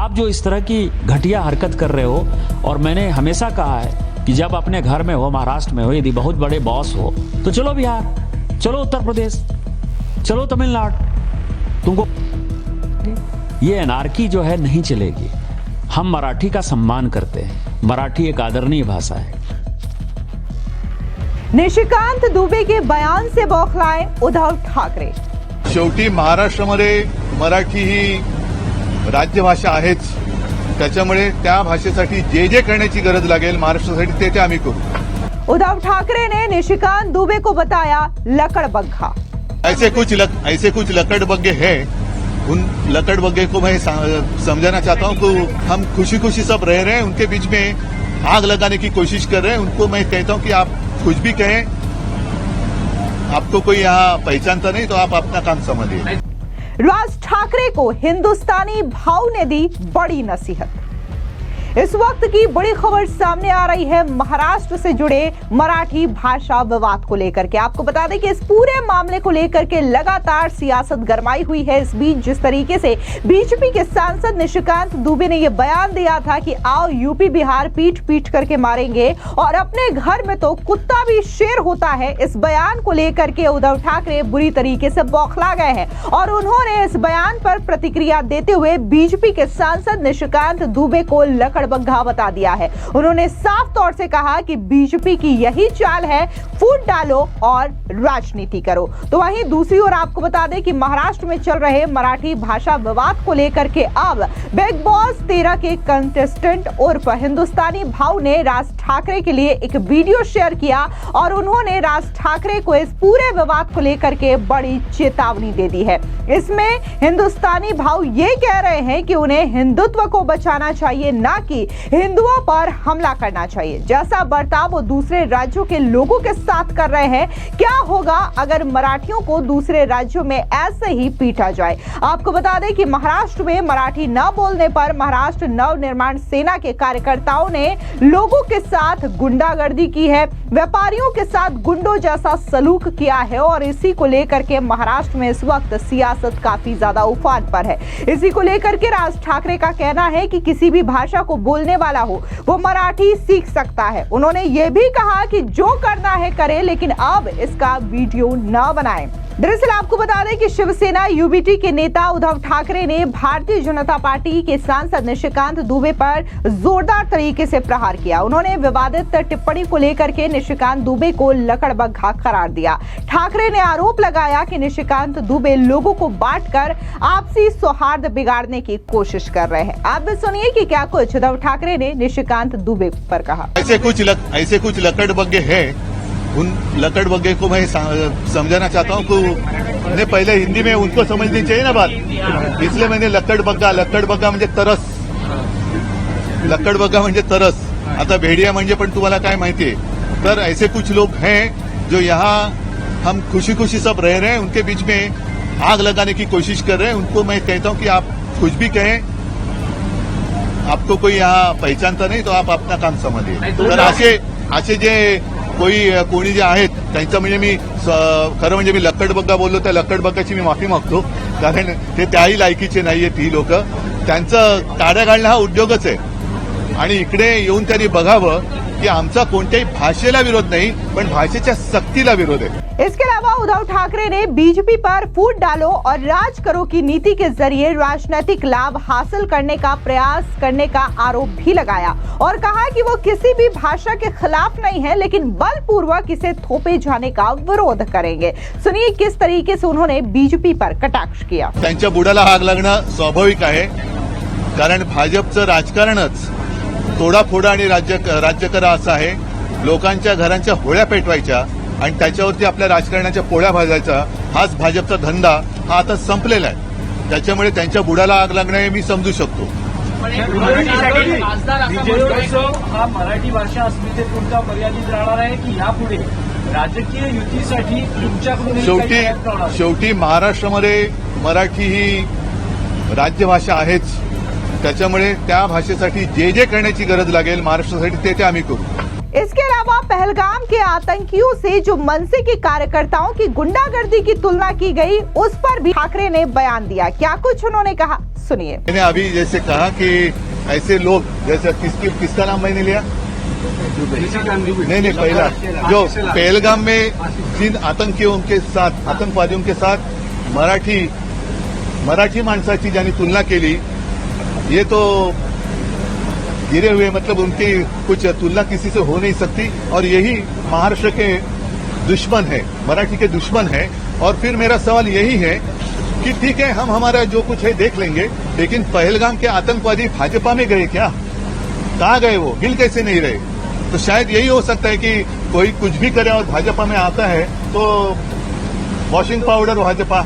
आप जो इस तरह की घटिया हरकत कर रहे हो, और मैंने हमेशा कहा है कि जब अपने घर में हो, महाराष्ट्र में हो, यदि बहुत बड़े बॉस हो तो चलो बिहार, चलो उत्तर प्रदेश, चलो तमिलनाडु, तुमको ये एनार्की जो है नहीं चलेगी। हम मराठी का सम्मान करते हैं, मराठी एक आदरणीय भाषा है। निशिकांत दुबे के बयान से बौखलाए उद्धव ठाकरे। शेवटी महाराष्ट्रामध्ये मराठी ही राज्यभाषा आहेच, त्याच्यामुळे त्या भाषेसाठी जे जे करण्याची गरज लागेल महाराष्ट्रासाठी ते आम्ही करू। उद्धव ठाकरे ने निशिकांत दुबे को बताया लकड़बग्घा। ऐसे कुछ लकड़बग्गे हैं, उन लकड़बग्गे को मैं समझाना चाहता हूं कि हम खुशी खुशी सब रह रहे हैं, उनके बीच में आग लगाने की कोशिश कर रहे हैं। उनको मैं कहता हूं कि आप कुछ भी कहें, आपको कोई यहाँ पहचानता नहीं तो आप अपना काम समझिए। राज ठाकरे को हिंदुस्तानी भाव ने दी बड़ी नसीहत। इस वक्त की बड़ी खबर सामने आ रही है महाराष्ट्र से जुड़े मराठी भाषा विवाद को लेकर के। आपको बता दें कि इस पूरे मामले को लेकर के लगातार सियासत गरमाई हुई है। इस बीच जिस तरीके से बीजेपी के सांसद निशिकांत दुबे ने यह बयान दिया था कि आओ यूपी बिहार पीट पीट करके मारेंगे और अपने घर में तो कुत्ता भी शेर होता है, इस बयान को लेकर के उद्धव ठाकरे बुरी तरीके से बौखला गए हैं और उन्होंने इस बयान पर प्रतिक्रिया देते हुए बीजेपी के सांसद निशिकांत दुबे को लकड़बग्घा बता दिया है। उन्होंने साफ तौर से कहा कि बीजेपी की यही चाल है, फूट डालो और राजनीति करो। तो वहीं दूसरी ओर आपको बता दें कि महाराष्ट्र में चल रहे मराठी भाषा विवाद को लेकर के अब बिग बॉस 13 के कंटेस्टेंट उर्फ हिंदुस्तानी भाव ने राज ठाकरे के लिए एक वीडियो शेयर किया और उन्होंने राज ठाकरे को इस पूरे विवाद को लेकर के बड़ी चेतावनी दे दी है। इसमें हिंदुस्तानी भाव ये कह रहे हैं कि उन्हें हिंदुत्व को बचाना चाहिए, ना कि हिंदुओं पर हमला करना चाहिए। जैसा बर्ताव वो दूसरे राज्यों के लोगों के साथ कर रहे हैं, क्या होगा अगर मराठियों को दूसरे राज्यों में ऐसे ही पीटा जाए। आपको बता दें कि महाराष्ट्र में मराठी न बोलने पर महाराष्ट्र नव निर्माण सेना के कार्यकर्ताओं ने लोगों के साथ गुंडागर्दी की है, व्यापारियों के साथ गुंडों जैसा सलूक किया है और इसी को लेकर के महाराष्ट्र में इस वक्त सियासत काफी ज्यादा उफान पर है। इसी को लेकर के राज ठाकरे का कहना है कि किसी भी भाषा को बोलने वाला हो वो मराठी सीख सकता है। उन्होंने ये भी कहा कि जो करना है करे, लेकिन अब इसका वीडियो न बनाएं। दरअसल आपको बता दें कि शिवसेना यूबीटी के नेता उद्धव ठाकरे ने भारतीय जनता पार्टी के सांसद निशिकांत दुबे पर जोरदार तरीके से प्रहार किया। उन्होंने विवादित टिप्पणी को लेकर के निशिकांत दुबे को लकड़बग्घा करार दिया। ठाकरे ने आरोप लगाया कि निशिकांत दुबे लोगों को बांटकर आपसी सौहार्द बिगाड़ने की कोशिश कर रहे हैं। आप भी सुनिए कि क्या कुछ उद्धव ठाकरे ने निशिकांत दुबे पर कहा। ऐसे कुछ लकड़बग्गे हैं, उन लकड़बग्गे को मैं समझाना चाहता हूं कि पहले हिंदी में उनको समझनी चाहिए ना बात, इसलिए मैंने लकड़बग्गा म्हणजे तरस, लकड़बग्गा म्हणजे तरस। आता भेड़िया म्हणजे पण तुम्हाला काय माहितीये, तर ऐसे कुछ लोग हैं जो यहाँ हम खुशी खुशी सब रह रहे हैं, उनके बीच में आग लगाने की कोशिश कर रहे हैं। उनको मैं कहता हूं कि आप कुछ भी कहें, आपको कोई यहाँ पहचानता नहीं तो आप अपना काम समझिए। तर असे जे कोणी जे आहेत त्यांचं म्हणजे मी खरं म्हणजे मी लकड़बग्गा बोललो, त्या लकड़बग्गाची मी माफी मागतो, कारण ते त्याही लायकीचे नाहीयेत ही लोक। त्यांचं टाळ्या घालणं हा उद्योगच आहे आणि इकडे येऊन त्यांनी बघावं कि आमचा कोणत्याही भाषेला विरोध नहीं, पण भाषेच्या सक्तीला विरोध है। इसके अलावा उद्धव ठाकरे ने बीजेपी पर फूट डालो और राज करो की नीति के जरिए राजनीतिक लाभ हासिल करने का प्रयास करने का आरोप भी लगाया और कहा कि वो किसी भी भाषा के खिलाफ नहीं है, लेकिन बलपूर्वक इसे थोपे जाने का विरोध करेंगे। सुनिए किस तरीके से उन्होंने बीजेपी पर कटाक्ष किया। त्यांच्या बुडाला आग लागणं स्वाभाविक आहे, कारण भाजपचं राजकारणच तोडाफोडा आणि राज्य करा असं आहे। लोकांच्या घरांच्या होळ्या पेटवायच्या आणि त्याच्यावरती आपल्या राजकारणाच्या पोळ्या भाजायचा हाच भाजपचा धंदा हा आता संपलेला आहे। त्याच्यामुळे त्यांच्या बुडाला आग लागणं हे मी समजू शकतो। हा मराठी भाषा अस्मितेपुरता मर्यादित राहणार आहे की यापुढे राजकीय युतीसाठी तुमच्याकडून शेवटी महाराष्ट्रामध्ये मराठी ही राज्यभाषा आहेच, त्याच्यामुळे त्या भाषेसाठी जे जे करण्याची गरज लागेल महाराष्ट्रासाठी ते आम्ही करू। इसके अलावा पहलगाम के आतंकियों से जो मनसे के कार्यकर्ताओं की गुंडागर्दी की तुलना की गई, उस पर भी ठाकरे ने बयान दिया। क्या कुछ उन्होंने कहा, सुनिए। मैंने अभी जैसे कहा कि ऐसे लोग, जैसे किसका नाम मैंने लिया? नहीं, पहला जो पहलगाम में जिन आतंकियों के साथ, आतंकवादियों के साथ मराठी माणसाची ज्यांनी तुलना केली, ये तो गिरे हुए, मतलब उनकी कुछ तुलना किसी से हो नहीं सकती। और यही महाराष्ट्र के दुश्मन है, मराठी के दुश्मन है। और फिर मेरा सवाल यही है कि ठीक है, हम हमारा जो कुछ है देख लेंगे, लेकिन पहलगाम के आतंकवादी भाजपा में गए क्या? कहाँ गए वो? हिल कैसे नहीं रहे? तो शायद यही हो सकता है कि कोई कुछ भी करे और भाजपा में आता है तो वॉशिंग पाउडर भाजपा,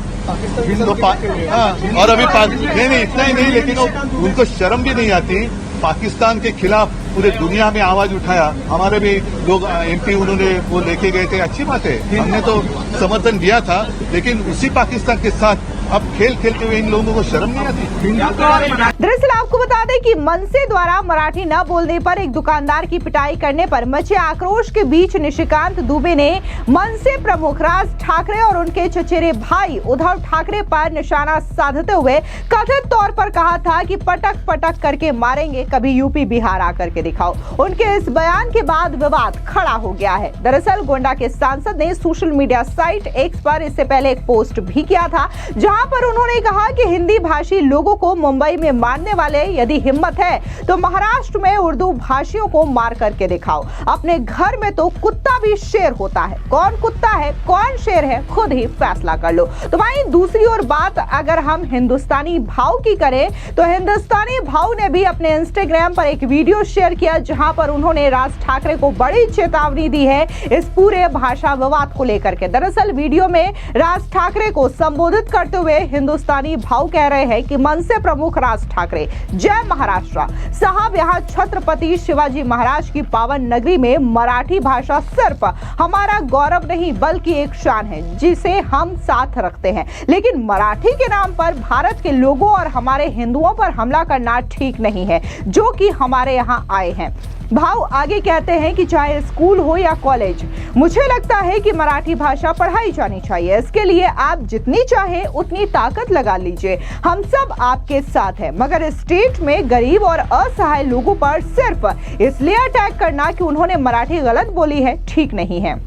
और अभी नहीं इतना ही नहीं, लेकिन उनको शर्म भी नहीं आती। पाकिस्तान के खिलाफ पूरे दुनिया में आवाज उठाया, हमारे भी लोग एमपी उन्होंने वो लेके गए थे, अच्छी बात है, हमने तो समर्थन दिया था। लेकिन उसी पाकिस्तान के साथ अब खेल खेलते हुए इन लोगों को शर्म नहीं आती। दरअसल आपको बता दें कि मनसे द्वारा मराठी न बोलने पर एक दुकानदार की पिटाई करने पर मचे आक्रोश के बीच निशिकांत दुबे ने मनसे प्रमुख राज ठाकरे और उनके चचेरे भाई उद्धव ठाकरे पर निशाना साधते हुए कथित तौर पर कहा था कि पटक पटक करके मारेंगे, कभी यूपी बिहार आकर के दिखाओ। उनके इस बयान के बाद विवाद खड़ा हो गया है। दरअसल गोंडा के सांसद ने सोशल मीडिया साइट एक्स पर इससे पहले एक पोस्ट भी किया था, जहां पर उन्होंने कहा कि हिंदी भाषी लोगों को मुंबई में मारने वाले यदि हिम्मत है तो महाराष्ट्र में उर्दू भाषियों को मार करके दिखाओ। अपने घर में तो कुत्ता भी शेर होता है, कौन कुत्ता है कौन शेर है खुद ही फैसला कर लो। तो वहीं दूसरी ओर बात अगर हम हिंदुस्तानी भाव की करें तो हिंदुस्तानी भाव ने भी अपने इंस्टाग्राम पर एक वीडियो शेयर किया, जहां पर उन्होंने राज ठाकरे को बड़ी चेतावनी दी है इस पूरे भाषा विवाद को लेकर के। दरअसल वीडियो में राज ठाकरे को संबोधित करते हुए हिंदुस्तानी भाव कह रहे हैं कि मनसे प्रमुख राज ठाकरे, जय महाराष्ट्र साहब, यहाँ छत्रपति शिवाजी महाराज की पावन नगरी में मराठी भाषा सिर्फ हमारा गौरव नहीं बल्कि एक शान है जिसे हम साथ रखते हैं, लेकिन मराठी के नाम पर भारत के लोगों और हमारे हिंदुओं पर हमला करना ठीक नहीं है जो कि हमारे यहाँ आए हैं। भाव आगे कहते हैं कि चाहे स्कूल हो या कॉलेज, मुझे लगता है कि मराठी भाषा पढ़ाई जानी चाहिए। इसके लिए आप जितनी चाहे उतनी ताकत लगा लीजिए, हम सब आपके साथ हैं, मगर स्टेट में गरीब और असहाय लोगों पर सिर्फ इसलिए अटैक करना कि उन्होंने मराठी गलत बोली है, ठीक नहीं है।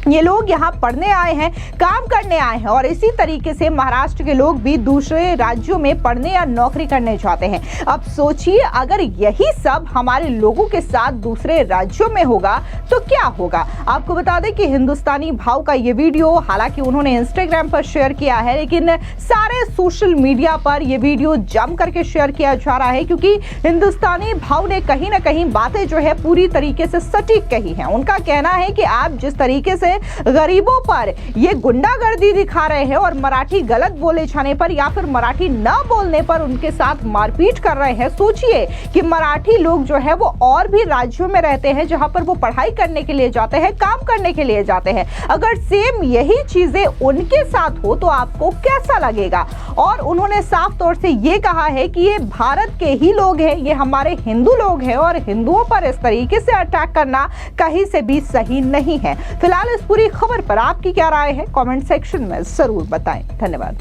ये लोग यहाँ पढ़ने आए हैं, काम करने आए हैं, और इसी तरीके से महाराष्ट्र के लोग भी दूसरे राज्यों में पढ़ने या नौकरी करने जाते हैं। अब सोचिए अगर यही सब हमारे लोगों के साथ दूसरे राज्यों में होगा तो क्या होगा। आपको बता दें कि हिंदुस्तानी भाव का ये वीडियो हालांकि उन्होंने इंस्टाग्राम पर शेयर किया है, लेकिन सारे सोशल मीडिया पर यह वीडियो जम करके शेयर किया जा रहा है, क्योंकि हिंदुस्तानी भाव ने कहीं ना कहीं बातें जो है पूरी तरीके से सटीक कही है। उनका कहना है कि आप जिस तरीके से गरीबों पर ये गुंडागर्दी दिखा रहे हैं और मराठी गलत बोले जाने पर या फिर मराठी न बोलने पर उनके साथ मारपीट कर रहे हैं, सोचिए कि मराठी लोग जो है वो और भी राज्यों में रहते हैं जहां पर वो पढ़ाई करने के लिए जाते हैं, काम करने के लिए जाते हैं। अगर सेम यही चीजें उनके साथ हो तो आपको कैसा लगेगा। और उन्होंने साफ तौर से ये कहा है कि ये भारत के ही लोग हैं, ये हमारे हिंदू लोग हैं और हिंदुओं पर इस तरीके से अटैक करना कहीं से भी सही नहीं है। फिलहाल इस पूरी खबर पर आपकी क्या राय है, कमेंट सेक्शन में जरूर बताएं। धन्यवाद।